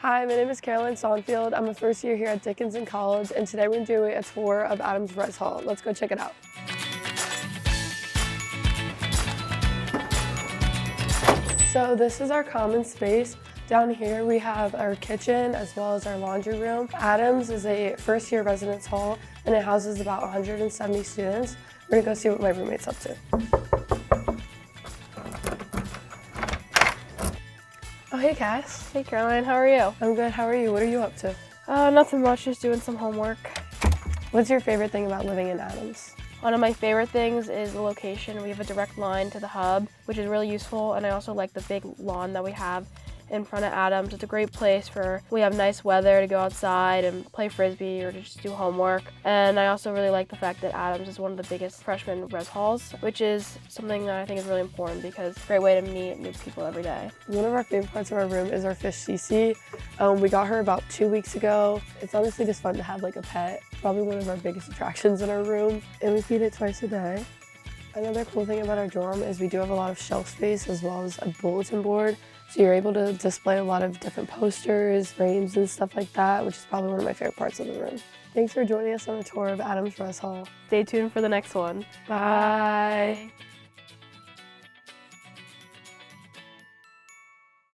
Hi, my name is Caroline Sonfield. I'm a first year here at Dickinson College, and today we're doing a tour of Adams Res Hall. Let's go check it out. So this is our common space. Down here we have our kitchen as well as our laundry room. Adams is a first year residence hall and it houses about 170 students. We're gonna go see what my roommate's up to. Oh, hey Cass. Hey Caroline, how are you? I'm good, how are you? What are you up to? Nothing much, just doing some homework. What's your favorite thing about living in Adams? One of my favorite things is the location. We have a direct line to the hub, which is really useful, and I also like the big lawn that we have in front of Adams. It's a great place we have nice weather to go outside and play frisbee or to just do homework. And I also really like the fact that Adams is one of the biggest freshman res halls, which is something that I think is really important because it's a great way to meet new people every day. One of our favorite parts of our room is our fish Cece. We got her about 2 weeks ago. It's honestly just fun to have like a pet. Probably one of our biggest attractions in our room. And we feed it twice a day. Another cool thing about our dorm is we do have a lot of shelf space as well as a bulletin board. So you're able to display a lot of different posters, frames, and stuff like that, which is probably one of my favorite parts of the room. Thanks for joining us on a tour of Adams Res Hall. Stay tuned for the next one. Bye.